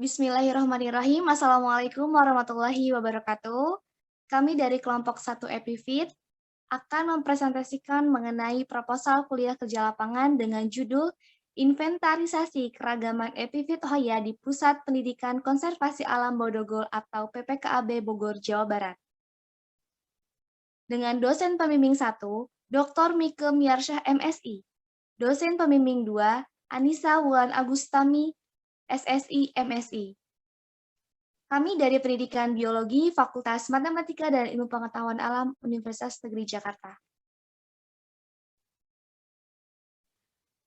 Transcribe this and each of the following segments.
Bismillahirrahmanirrahim. Assalamualaikum warahmatullahi wabarakatuh. Kami dari kelompok 1 Epifit akan mempresentasikan mengenai proposal kuliah kerja lapangan dengan judul Inventarisasi Keragaman Epifit Hoya di Pusat Pendidikan Konservasi Alam Bodogol atau PPKAB Bogor, Jawa Barat. Dengan dosen pembimbing 1, Dr. Mike Miarsyah MSI. Dosen pembimbing 2, Anissa Wulan Agustami, SSI MSI. Kami dari Pendidikan Biologi, Fakultas Matematika dan Ilmu Pengetahuan Alam, Universitas Negeri Jakarta.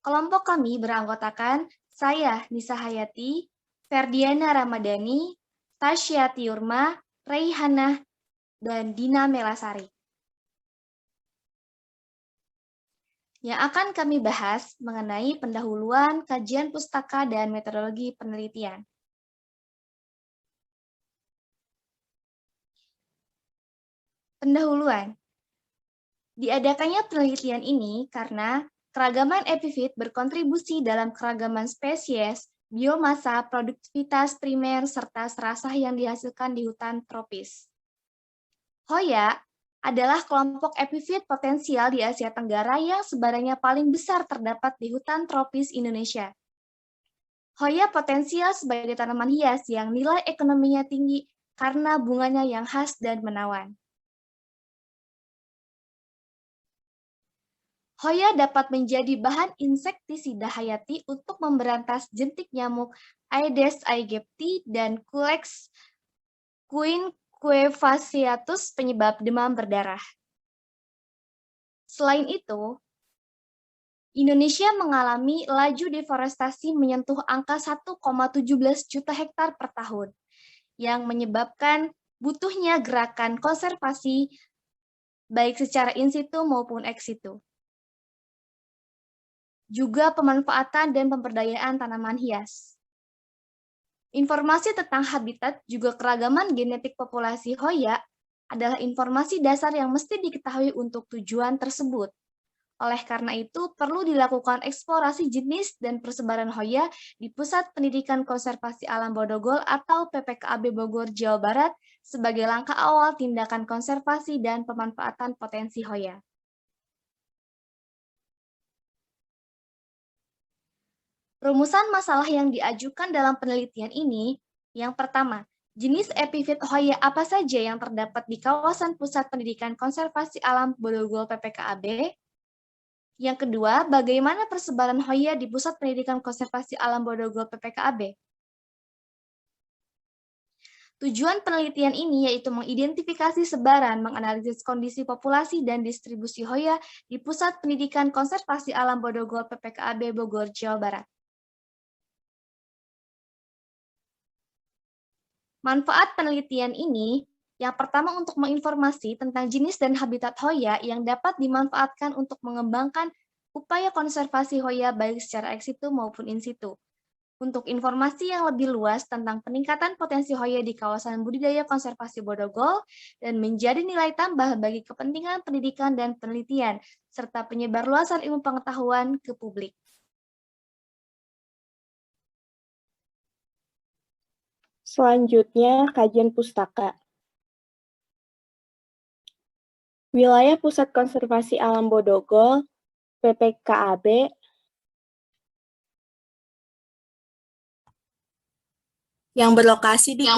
Kelompok kami beranggotakan saya, Nisa Hayati, Ferdiana Ramadhani, Tasya Tiurma, Raihanah, dan Dina Melasari. Yang akan kami bahas mengenai pendahuluan, kajian pustaka, dan metodologi penelitian. Pendahuluan. Diadakannya penelitian ini karena keragaman epifit berkontribusi dalam keragaman spesies, biomasa, produktivitas primer, serta serasah yang dihasilkan di hutan tropis. Hoya adalah kelompok epifit potensial di Asia Tenggara yang sebarannya paling besar terdapat di hutan tropis Indonesia. Hoya potensial sebagai tanaman hias yang nilai ekonominya tinggi karena bunganya yang khas dan menawan. Hoya dapat menjadi bahan insektisida hayati untuk memberantas jentik nyamuk Aedes aegypti dan Culex quinquefaciatus penyebab demam berdarah. Selain itu, Indonesia mengalami laju deforestasi menyentuh angka 1,17 juta hektar per tahun, yang menyebabkan butuhnya gerakan konservasi baik secara in situ maupun ex situ. Juga pemanfaatan dan pemberdayaan tanaman hias. Informasi tentang habitat juga keragaman genetik populasi Hoya adalah informasi dasar yang mesti diketahui untuk tujuan tersebut. Oleh karena itu, perlu dilakukan eksplorasi jenis dan persebaran Hoya di Pusat Pendidikan Konservasi Alam Bodogol atau PPKAB Bogor, Jawa Barat sebagai langkah awal tindakan konservasi dan pemanfaatan potensi Hoya. Rumusan masalah yang diajukan dalam penelitian ini, yang pertama, jenis epifit Hoya apa saja yang terdapat di kawasan Pusat Pendidikan Konservasi Alam Bodogol PPKAB? Yang kedua, bagaimana persebaran Hoya di Pusat Pendidikan Konservasi Alam Bodogol PPKAB? Tujuan penelitian ini yaitu mengidentifikasi sebaran, menganalisis kondisi populasi dan distribusi Hoya di Pusat Pendidikan Konservasi Alam Bodogol PPKAB Bogor, Jawa Barat. Manfaat penelitian ini, yang pertama untuk menginformasi tentang jenis dan habitat Hoya yang dapat dimanfaatkan untuk mengembangkan upaya konservasi Hoya baik secara ex situ maupun in situ. Untuk informasi yang lebih luas tentang peningkatan potensi Hoya di kawasan budidaya konservasi Bodogol dan menjadi nilai tambah bagi kepentingan pendidikan dan penelitian, serta penyebarluasan ilmu pengetahuan ke publik. Selanjutnya, kajian pustaka. Wilayah Pusat Konservasi Alam Bodogol, PPKAB, yang berlokasi di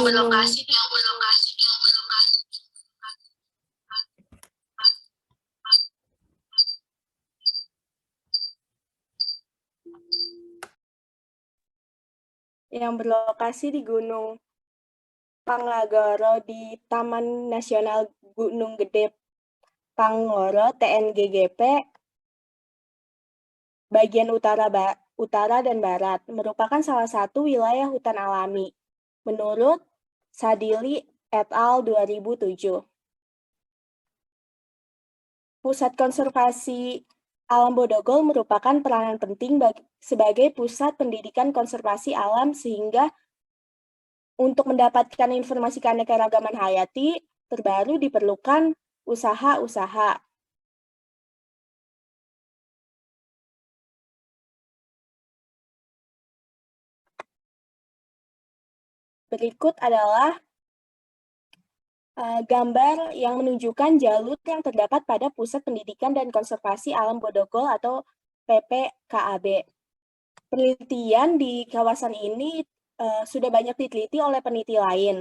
Gunung Panganggoro di Taman Nasional Gunung Gede Panganggoro TNGGP bagian utara dan barat merupakan salah satu wilayah hutan alami menurut Sadili et al. 2007. Pusat Konservasi Alam Bodogol merupakan peranan penting sebagai pusat pendidikan konservasi alam sehingga untuk mendapatkan informasi keanekaragaman hayati terbaru diperlukan usaha-usaha. Berikut adalah gambar yang menunjukkan jalur yang terdapat pada Pusat Pendidikan dan Konservasi Alam Bodogol atau PPKAB. Penelitian di kawasan ini sudah banyak diteliti oleh peneliti lain.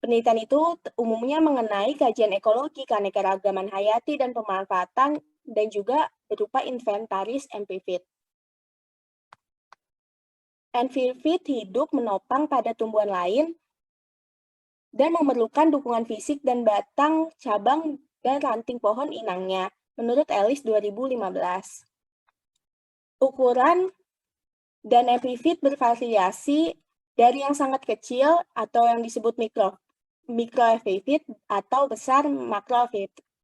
Penelitian itu umumnya mengenai kajian ekologi, keanekaragaman hayati, dan pemanfaatan, dan juga berupa inventaris MPFIT. MPFIT hidup menopang pada tumbuhan lain dan memerlukan dukungan fisik dan batang, cabang, dan ranting pohon inangnya, menurut Ellis 2015. Ukuran dan epifit bervariasi dari yang sangat kecil atau yang disebut mikroepifit atau besar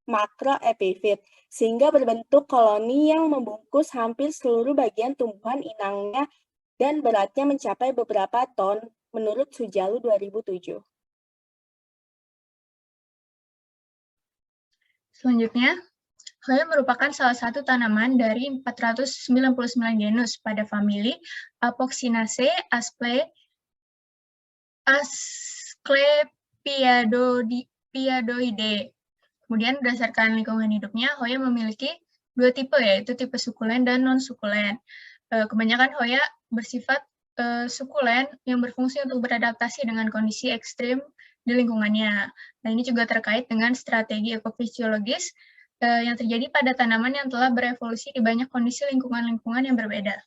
makroepifit, sehingga berbentuk koloni yang membungkus hampir seluruh bagian tumbuhan inangnya dan beratnya mencapai beberapa ton, menurut Sujalu 2007. Selanjutnya, Hoya merupakan salah satu tanaman dari 499 genus pada famili Apocynaceae Asclepiadoideae. Kemudian berdasarkan lingkungan hidupnya, Hoya memiliki dua tipe, yaitu tipe sukulen dan non-sukulen. Kebanyakan Hoya bersifat sukulen yang berfungsi untuk beradaptasi dengan kondisi ekstrim di lingkungannya. Nah, ini juga terkait dengan strategi ekofisiologis yang terjadi pada tanaman yang telah berevolusi di banyak kondisi lingkungan-lingkungan yang berbeda.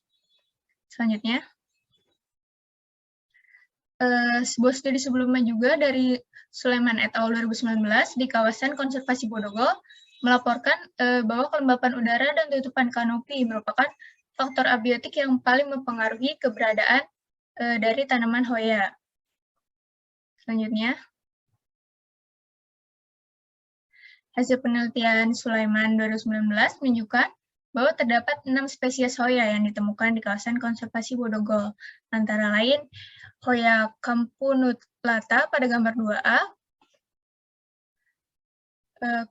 Selanjutnya, sebuah studi sebelumnya juga dari Sulaiman et al. 2019 di kawasan konservasi Bodogol melaporkan bahwa kelembapan udara dan tutupan kanopi merupakan faktor abiotik yang paling mempengaruhi keberadaan dari tanaman Hoya. Selanjutnya, hasil penelitian Sulaiman 2019 menunjukkan bahwa terdapat 6 spesies Hoya yang ditemukan di kawasan konservasi Bodogol, antara lain Hoya campunutlata pada gambar 2A,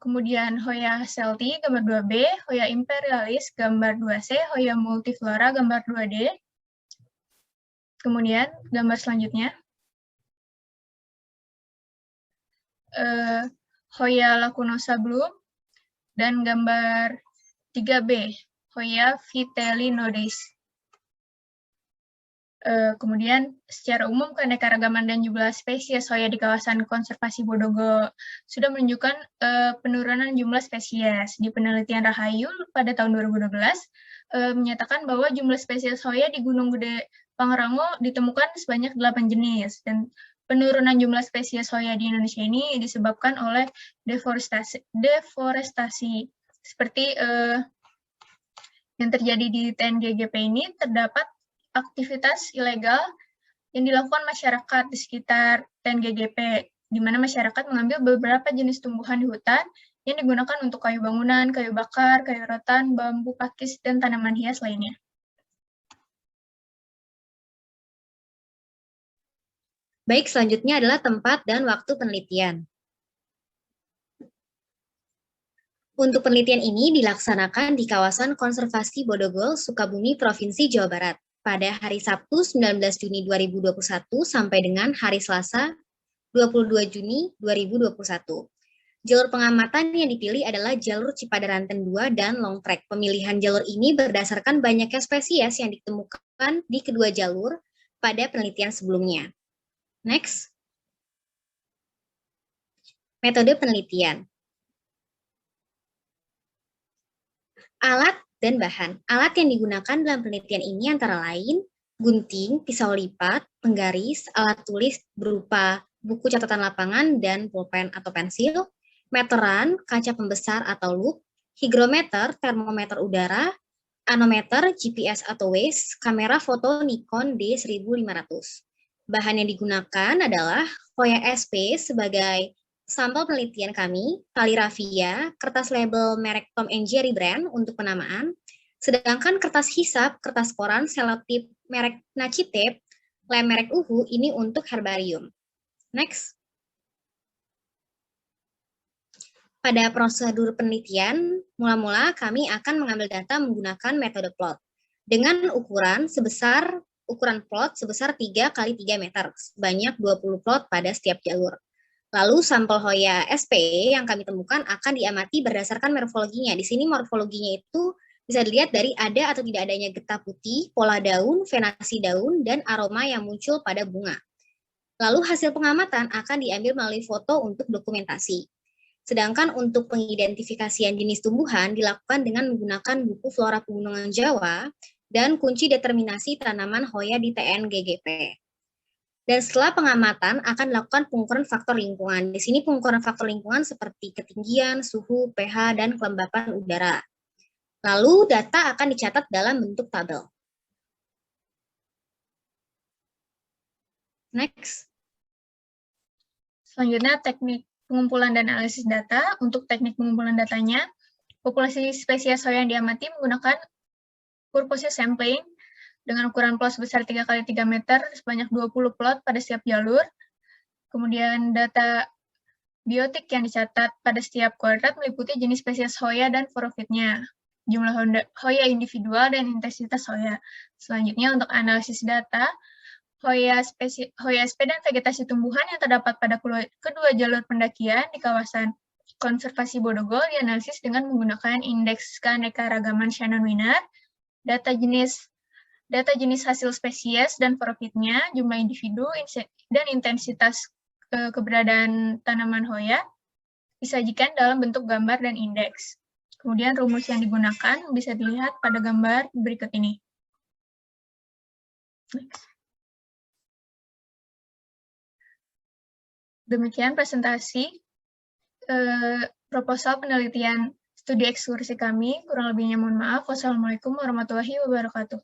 kemudian Hoya celti gambar 2B, Hoya imperialis gambar 2C, Hoya multiflora gambar 2D. Kemudian gambar selanjutnya, Hoya lacunosa bloom, dan gambar 3B, Hoya vitellinodes. Kemudian secara umum keanekaragaman dan jumlah spesies Hoya di kawasan konservasi Bodogol sudah menunjukkan penurunan jumlah spesies. Di penelitian Rahayu pada tahun 2012 menyatakan bahwa jumlah spesies Hoya di Gunung Gede Pangrango ditemukan sebanyak 8 jenis, dan penurunan jumlah spesies Hoya di Indonesia ini disebabkan oleh deforestasi seperti yang terjadi di TNGGP ini. Terdapat aktivitas ilegal yang dilakukan masyarakat di sekitar TNGGP, di mana masyarakat mengambil beberapa jenis tumbuhan di hutan yang digunakan untuk kayu bangunan, kayu bakar, kayu rotan, bambu pakis, dan tanaman hias lainnya. Baik, selanjutnya adalah tempat dan waktu penelitian. Untuk penelitian ini dilaksanakan di kawasan konservasi Bodogol, Sukabumi, Provinsi Jawa Barat, pada hari Sabtu 19 Juni 2021 sampai dengan hari Selasa 22 Juni 2021. Jalur pengamatan yang dipilih adalah jalur Cipaderanten 2 dan Long Track. Pemilihan jalur ini berdasarkan banyaknya spesies yang ditemukan di kedua jalur pada penelitian sebelumnya. Next. Metode penelitian. Alat dan bahan. Alat yang digunakan dalam penelitian ini antara lain gunting, pisau lipat, penggaris, alat tulis berupa buku catatan lapangan dan pulpen atau pensil, meteran, kaca pembesar atau lup, hygrometer, termometer udara, anometer, GPS atau Waze, kamera foto Nikon D1500. Bahan yang digunakan adalah Hoya SP sebagai sampel penelitian kami, tali rafia, kertas label merek Tom & Jerry brand untuk penamaan, sedangkan kertas hisap, kertas koran, selotip merek Naci Tape, lem merek Uhu ini untuk herbarium. Next. Pada prosedur penelitian, mula-mula kami akan mengambil data menggunakan metode plot dengan ukuran sebesar ukuran plot sebesar 3 kali 3 meter, sebanyak 20 plot pada setiap jalur. Lalu sampel Hoya SP yang kami temukan akan diamati berdasarkan morfologinya. Di sini morfologinya itu bisa dilihat dari ada atau tidak adanya getah putih, pola daun, venasi daun, dan aroma yang muncul pada bunga. Lalu hasil pengamatan akan diambil melalui foto untuk dokumentasi. Sedangkan untuk pengidentifikasian jenis tumbuhan dilakukan dengan menggunakan buku Flora Pegunungan Jawa dan kunci determinasi tanaman Hoya di TN GGP. Dan setelah pengamatan akan dilakukan pengukuran faktor lingkungan. Di sini pengukuran faktor lingkungan seperti ketinggian, suhu, pH, dan kelembapan udara. Lalu data akan dicatat dalam bentuk tabel. Next. Selanjutnya teknik pengumpulan dan analisis data. Untuk teknik pengumpulan datanya, populasi spesies Hoya yang diamati menggunakan purpose sampling dengan ukuran plot sebesar 3 kali 3 meter sebanyak 20 plot pada setiap jalur. Kemudian data biotik yang dicatat pada setiap kuadrat meliputi jenis spesies Hoya dan forofitnya, jumlah Hoya individual, dan intensitas Hoya. Selanjutnya untuk analisis data, Hoya SP dan vegetasi tumbuhan yang terdapat pada kedua jalur pendakian di kawasan konservasi Bodogol dianalisis dengan menggunakan indeks keanekaragaman Shannon-Wiener, data jenis hasil spesies dan forofitnya, jumlah individu, dan intensitas keberadaan tanaman Hoya disajikan dalam bentuk gambar dan indeks. Kemudian rumus yang digunakan bisa dilihat pada gambar berikut ini. Next. Demikian presentasi proposal penelitian studi ekskursi kami. Kurang lebihnya mohon maaf. Wassalamualaikum warahmatullahi wabarakatuh.